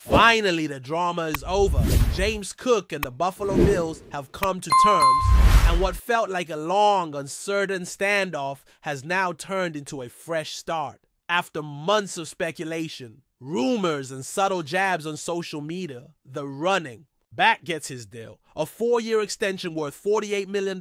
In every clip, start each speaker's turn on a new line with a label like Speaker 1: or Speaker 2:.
Speaker 1: Finally, the drama is over. James Cook and the Buffalo Bills have come to terms, and what felt like a long, uncertain standoff has now turned into a fresh start. After months of speculation, rumors, and subtle jabs on social media, the running back gets his deal. A 4-year extension worth $48 million,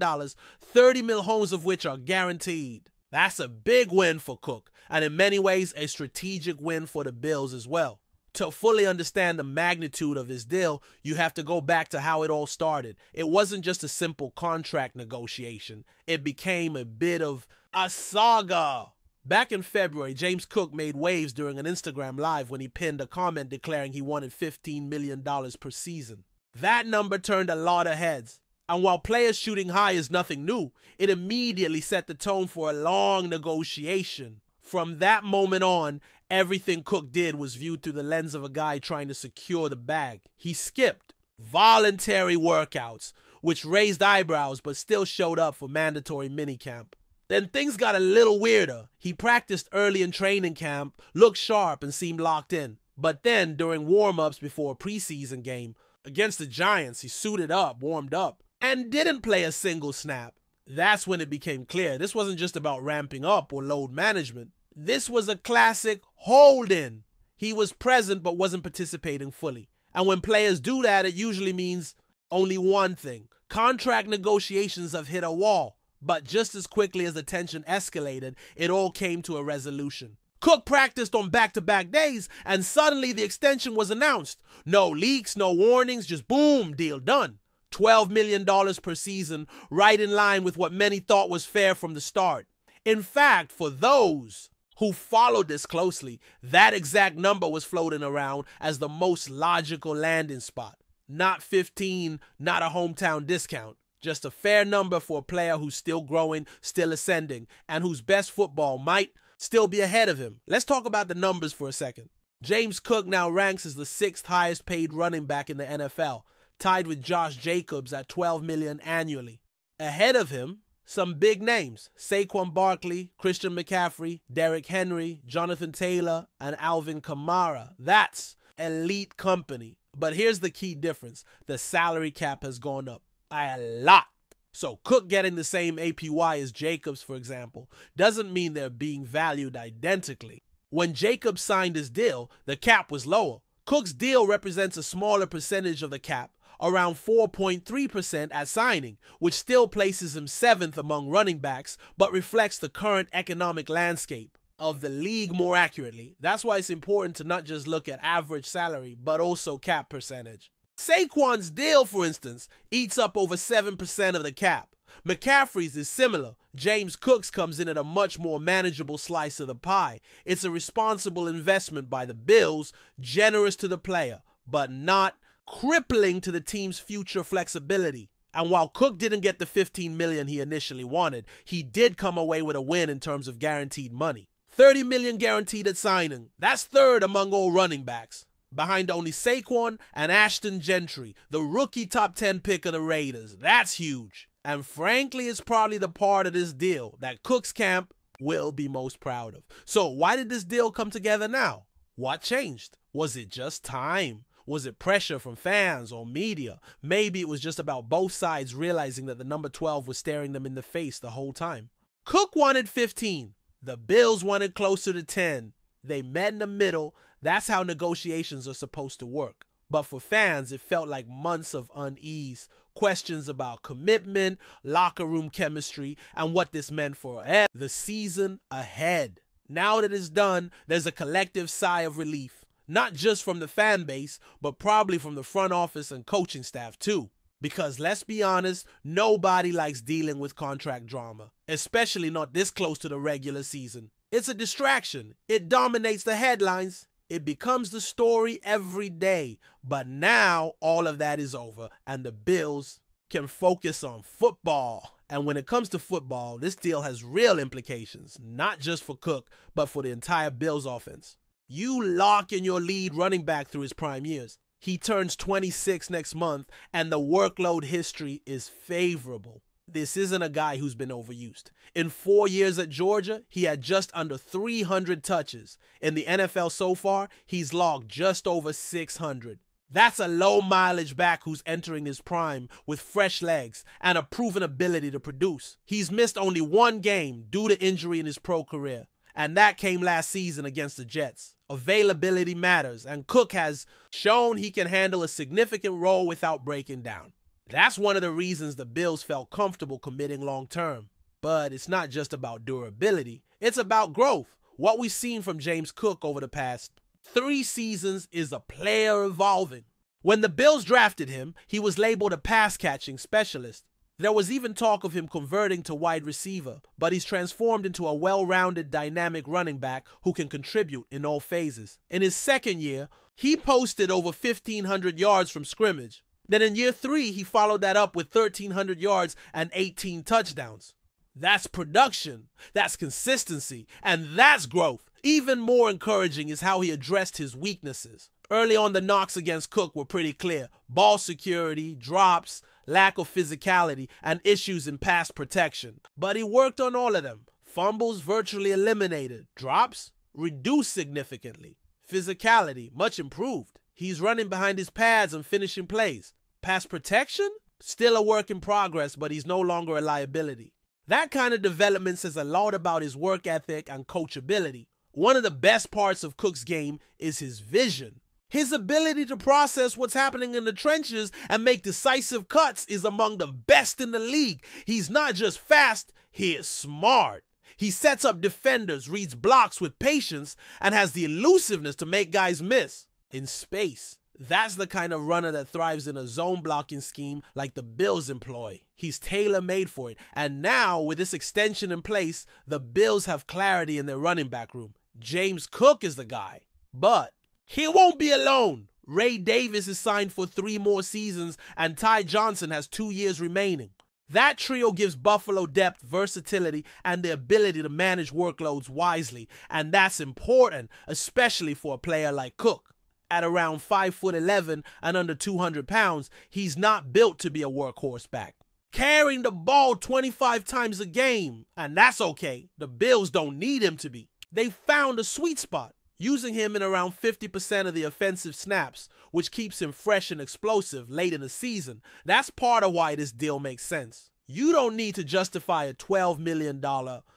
Speaker 1: 30 mil homes of which are guaranteed. That's a big win for Cook, and in many ways a strategic win for the Bills as well. To fully understand the magnitude of his deal, you have to go back to how it all started. It wasn't just a simple contract negotiation. It became a bit of a saga. Back in February, James Cook made waves during an Instagram Live when he pinned a comment declaring he wanted $15 million per season. That number turned a lot of heads. And while players shooting high is nothing new, it immediately set the tone for a long negotiation. From that moment on, everything Cook did was viewed through the lens of a guy trying to secure the bag. He skipped voluntary workouts, which raised eyebrows but still showed up for mandatory minicamp. Then things got a little weirder. He practiced early in training camp, looked sharp, and seemed locked in. But then, during warm-ups before a preseason game, against the Giants, he suited up, warmed up, and didn't play a single snap. That's when it became clear this wasn't just about ramping up or load management. This was a classic hold-in. He was present but wasn't participating fully. And when players do that, it usually means only one thing. Contract negotiations have hit a wall. But just as quickly as the tension escalated, it all came to a resolution. Cook practiced on back-to-back days, and suddenly the extension was announced. No leaks, no warnings, just boom, deal done. $12 million per season, right in line with what many thought was fair from the start. In fact, for those who followed this closely, that exact number was floating around as the most logical landing spot. Not 15, not a hometown discount. Just a fair number for a player who's still growing, still ascending, and whose best football might still be ahead of him. Let's talk about the numbers for a second. James Cook now ranks as the 6th highest paid running back in the NFL, tied with Josh Jacobs at $12 million annually. Ahead of him, some big names: Saquon Barkley, Christian McCaffrey, Derrick Henry, Jonathan Taylor, and Alvin Kamara. That's elite company. But here's the key difference. The salary cap has gone up a lot. So Cook getting the same APY as Jacobs, for example, doesn't mean they're being valued identically. When Jacobs signed his deal, the cap was lower. Cook's deal represents a smaller percentage of the cap, around 4.3% at signing, which still places him 7th among running backs, but reflects the current economic landscape of the league more accurately. That's why it's important to not just look at average salary, but also cap percentage. Saquon's deal, for instance, eats up over 7% of the cap. McCaffrey's is similar. James Cook's comes in at a much more manageable slice of the pie. It's a responsible investment by the Bills, generous to the player, but not crippling to the team's future flexibility. And while Cook didn't get the $15 million he initially wanted, he did come away with a win in terms of guaranteed money. $30 million guaranteed at signing. That's 3rd among all running backs, behind only Saquon and Ashton Gentry, the rookie top 10 pick of the Raiders. That's huge. And frankly, it's probably the part of this deal that Cook's camp will be most proud of. So why did this deal come together now? What changed? Was it just time? Was it pressure from fans or media? Maybe it was just about both sides realizing that the number 12 was staring them in the face the whole time. Cook wanted 15. The Bills wanted closer to 10. They met in the middle. That's how negotiations are supposed to work. But for fans, it felt like months of unease, questions about commitment, locker room chemistry, and what this meant for the season ahead. Now that it's done, there's a collective sigh of relief. Not just from the fan base, but probably from the front office and coaching staff too. Because let's be honest, nobody likes dealing with contract drama, especially not this close to the regular season. It's a distraction. It dominates the headlines. It becomes the story every day. But now all of that is over and the Bills can focus on football. And when it comes to football, this deal has real implications, not just for Cook, but for the entire Bills offense. You lock in your lead running back through his prime years. He turns 26 next month, and the workload history is favorable. This isn't a guy who's been overused. In 4 years at Georgia, he had just under 300 touches. In the NFL so far, he's logged just over 600. That's a low mileage back who's entering his prime with fresh legs and a proven ability to produce. He's missed only one game due to injury in his pro career, and that came last season against the Jets. Availability matters, and Cook has shown he can handle a significant role without breaking down. That's one of the reasons the Bills felt comfortable committing long term. But it's not just about durability, it's about growth. What we've seen from James Cook over the past 3 seasons is a player evolving. When the Bills drafted him, he was labeled a pass-catching specialist. There was even talk of him converting to wide receiver, but he's transformed into a well-rounded, dynamic running back who can contribute in all phases. In his second year, he posted over 1,500 yards from scrimmage. Then in year 3, he followed that up with 1,300 yards and 18 touchdowns. That's production, that's consistency, and that's growth. Even more encouraging is how he addressed his weaknesses. Early on, the knocks against Cook were pretty clear. Ball security, drops, lack of physicality, and issues in pass protection. But he worked on all of them. Fumbles virtually eliminated. Drops reduced significantly. Physicality much improved. He's running behind his pads and finishing plays. Pass protection? Still a work in progress, but he's no longer a liability. That kind of development says a lot about his work ethic and coachability. One of the best parts of Cook's game is his vision. His ability to process what's happening in the trenches and make decisive cuts is among the best in the league. He's not just fast, he is smart. He sets up defenders, reads blocks with patience, and has the elusiveness to make guys miss in space. That's the kind of runner that thrives in a zone blocking scheme like the Bills employ. He's tailor-made for it. And now, with this extension in place, the Bills have clarity in their running back room. James Cook is the guy. But he won't be alone. Ray Davis is signed for 3 more seasons, and Ty Johnson has 2 years remaining. That trio gives Buffalo depth, versatility, and the ability to manage workloads wisely. And that's important, especially for a player like Cook. At around 5'11" and under 200 pounds, he's not built to be a workhorse back. Carrying the ball 25 times a game, and that's okay. The Bills don't need him to be. They found a sweet spot, using him in around 50% of the offensive snaps, which keeps him fresh and explosive late in the season. That's part of why this deal makes sense. You don't need to justify a $12 million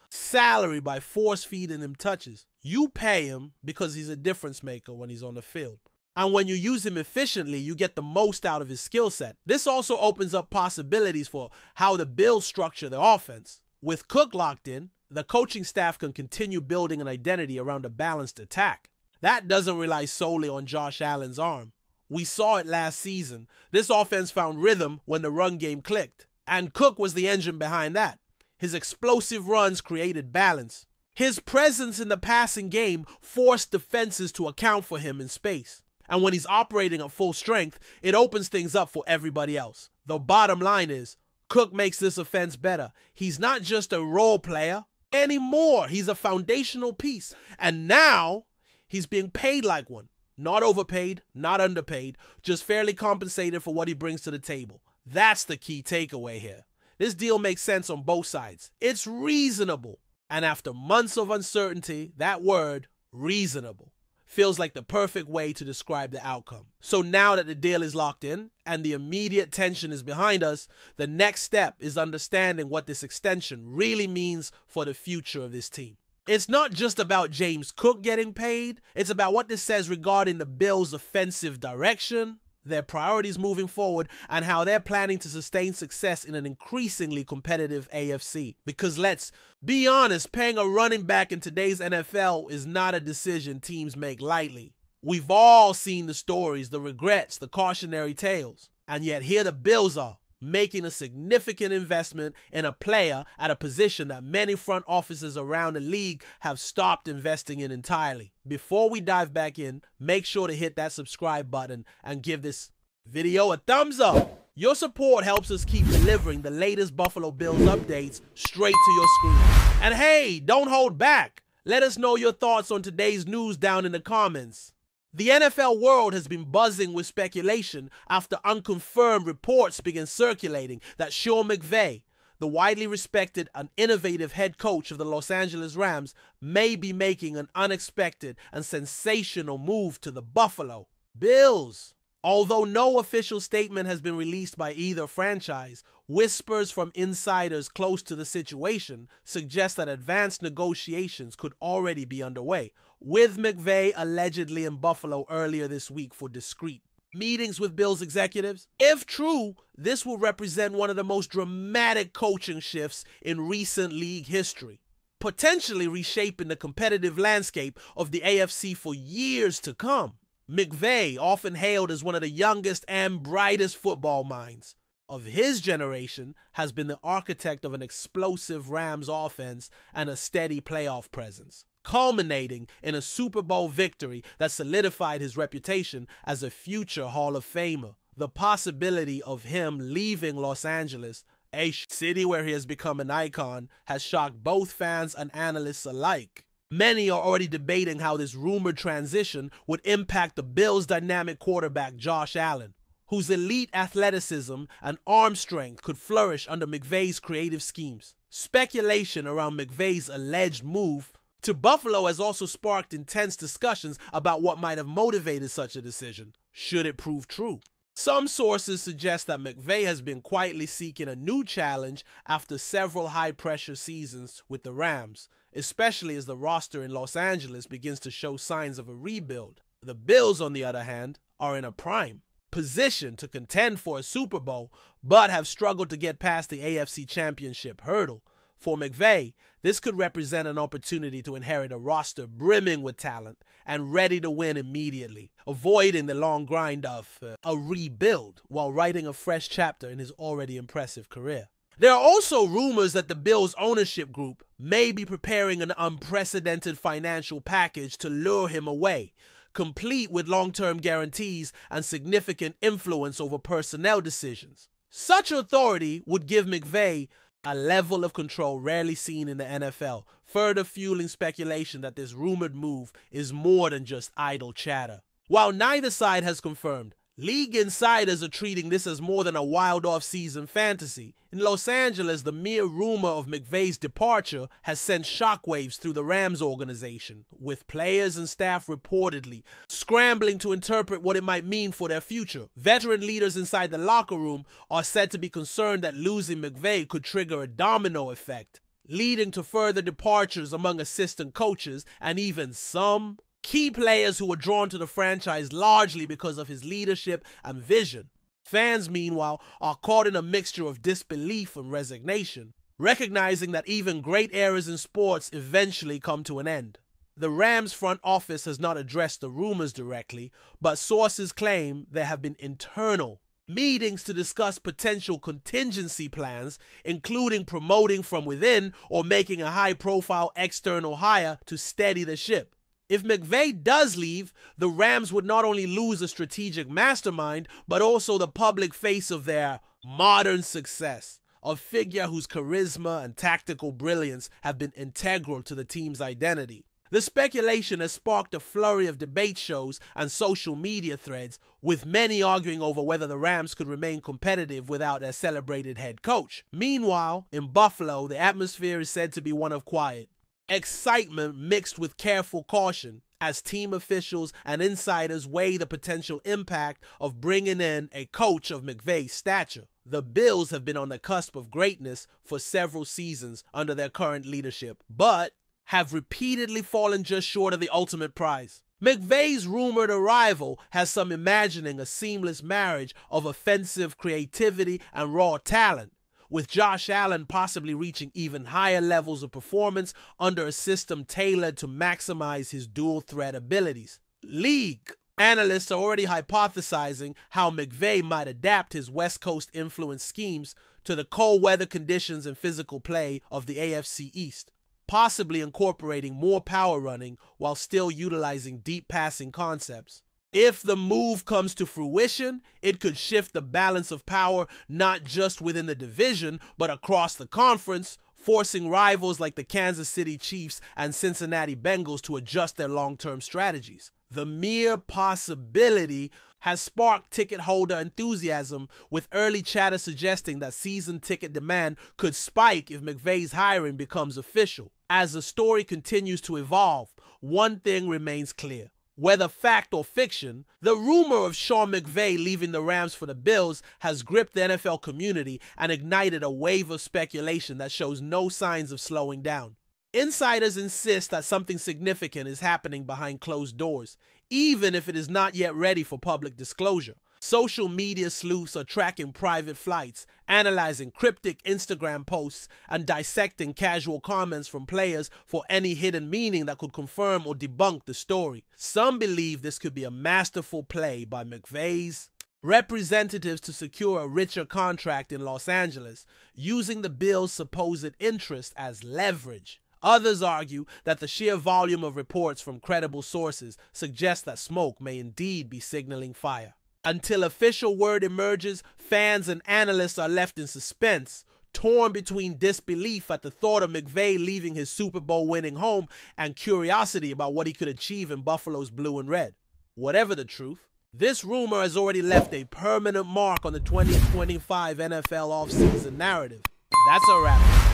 Speaker 1: salary by force-feeding him touches. You pay him because he's a difference maker when he's on the field. And when you use him efficiently, you get the most out of his skill set. This also opens up possibilities for how the Bills structure their offense. With Cook locked in, the coaching staff can continue building an identity around a balanced attack. That doesn't rely solely on Josh Allen's arm. We saw it last season. This offense found rhythm when the run game clicked. And Cook was the engine behind that. His explosive runs created balance. His presence in the passing game forced defenses to account for him in space. And when he's operating at full strength, it opens things up for everybody else. The bottom line is, Cook makes this offense better. He's not just a role player anymore. He's a foundational piece. And now, he's being paid like one. Not overpaid, not underpaid, just fairly compensated for what he brings to the table. That's the key takeaway here. This deal makes sense on both sides. It's reasonable. And after months of uncertainty, that word, reasonable, feels like the perfect way to describe the outcome. So now that the deal is locked in and the immediate tension is behind us, the next step is understanding what this extension really means for the future of this team. It's not just about James Cook getting paid. It's about what this says regarding the Bills' offensive direction, their priorities moving forward, and how they're planning to sustain success in an increasingly competitive AFC. Because let's be honest, paying a running back in today's NFL is not a decision teams make lightly. We've all seen the stories, the regrets, the cautionary tales. And yet here the Bills are, making a significant investment in a player at a position that many front offices around the league have stopped investing in entirely. Before we dive back in, make sure to hit that subscribe button and give this video a thumbs up. Your support helps us keep delivering the latest Buffalo Bills updates straight to your screen. And hey, don't hold back. Let us know your thoughts on today's news down in the comments. The NFL world has been buzzing with speculation after unconfirmed reports began circulating that Sean McVay, the widely respected and innovative head coach of the Los Angeles Rams may be making an unexpected and sensational move to the Buffalo Bills. Although no official statement has been released by either franchise, whispers from insiders close to the situation suggest that advanced negotiations could already be underway, with McVay allegedly in Buffalo earlier this week for discreet meetings with Bills executives. If true, this will represent one of the most dramatic coaching shifts in recent league history, potentially reshaping the competitive landscape of the AFC for years to come. McVay, often hailed as one of the youngest and brightest football minds of his generation, has been the architect of an explosive Rams offense and a steady playoff presence, culminating in a Super Bowl victory that solidified his reputation as a future Hall of Famer. The possibility of him leaving Los Angeles, a city where he has become an icon, has shocked both fans and analysts alike. Many are already debating how this rumored transition would impact the Bills' dynamic quarterback Josh Allen, whose elite athleticism and arm strength could flourish under McVay's creative schemes. Speculation around McVay's alleged move to Buffalo has also sparked intense discussions about what might have motivated such a decision, should it prove true. Some sources suggest that McVay has been quietly seeking a new challenge after several high-pressure seasons with the Rams, especially as the roster in Los Angeles begins to show signs of a rebuild. The Bills, on the other hand, are in a prime position to contend for a Super Bowl, but have struggled to get past the AFC Championship hurdle. For McVay, this could represent an opportunity to inherit a roster brimming with talent and ready to win immediately, avoiding the long grind of a rebuild while writing a fresh chapter in his already impressive career. There are also rumors that the Bills' ownership group may be preparing an unprecedented financial package to lure him away, complete with long-term guarantees and significant influence over personnel decisions. Such authority would give McVay a level of control rarely seen in the NFL, further fueling speculation that this rumored move is more than just idle chatter. While neither side has confirmed, league insiders are treating this as more than a wild off-season fantasy. In Los Angeles, the mere rumor of McVay's departure has sent shockwaves through the Rams organization, with players and staff reportedly scrambling to interpret what it might mean for their future. Veteran leaders inside the locker room are said to be concerned that losing McVay could trigger a domino effect, leading to further departures among assistant coaches and even some key players who were drawn to the franchise largely because of his leadership and vision. Fans, meanwhile, are caught in a mixture of disbelief and resignation, recognizing that even great eras in sports eventually come to an end. The Rams front office has not addressed the rumors directly, but sources claim there have been internal meetings to discuss potential contingency plans, including promoting from within or making a high-profile external hire to steady the ship. If McVay does leave, the Rams would not only lose a strategic mastermind, but also the public face of their modern success, a figure whose charisma and tactical brilliance have been integral to the team's identity. The speculation has sparked a flurry of debate shows and social media threads, with many arguing over whether the Rams could remain competitive without their celebrated head coach. Meanwhile, in Buffalo, the atmosphere is said to be one of quiet excitement mixed with careful caution as team officials and insiders weigh the potential impact of bringing in a coach of McVay's stature. The Bills have been on the cusp of greatness for several seasons under their current leadership, but have repeatedly fallen just short of the ultimate prize. McVay's rumored arrival has some imagining a seamless marriage of offensive creativity and raw talent, with Josh Allen possibly reaching even higher levels of performance under a system tailored to maximize his dual-threat abilities. League analysts are already hypothesizing how McVay might adapt his West Coast-influenced schemes to the cold weather conditions and physical play of the AFC East, possibly incorporating more power running while still utilizing deep passing concepts. If the move comes to fruition, it could shift the balance of power not just within the division, but across the conference, forcing rivals like the Kansas City Chiefs and Cincinnati Bengals to adjust their long-term strategies. The mere possibility has sparked ticket holder enthusiasm, with early chatter suggesting that season ticket demand could spike if McVay's hiring becomes official. As the story continues to evolve, one thing remains clear. Whether fact or fiction, the rumor of Sean McVay leaving the Rams for the Bills has gripped the NFL community and ignited a wave of speculation that shows no signs of slowing down. Insiders insist that something significant is happening behind closed doors, even if it is not yet ready for public disclosure. Social media sleuths are tracking private flights, analyzing cryptic Instagram posts, and dissecting casual comments from players for any hidden meaning that could confirm or debunk the story. Some believe this could be a masterful play by McVay's representatives to secure a richer contract in Los Angeles, using the Bills' supposed interest as leverage. Others argue that the sheer volume of reports from credible sources suggests that smoke may indeed be signaling fire. Until official word emerges, fans and analysts are left in suspense, torn between disbelief at the thought of McVay leaving his Super Bowl winning home and curiosity about what he could achieve in Buffalo's blue and red. Whatever the truth, this rumor has already left a permanent mark on the 2025 NFL offseason narrative. That's a wrap.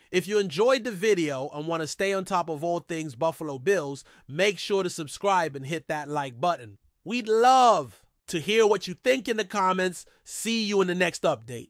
Speaker 1: If you enjoyed the video and want to stay on top of all things Buffalo Bills, make sure to subscribe and hit that like button. We'd love to hear what you think in the comments. See you in the next update.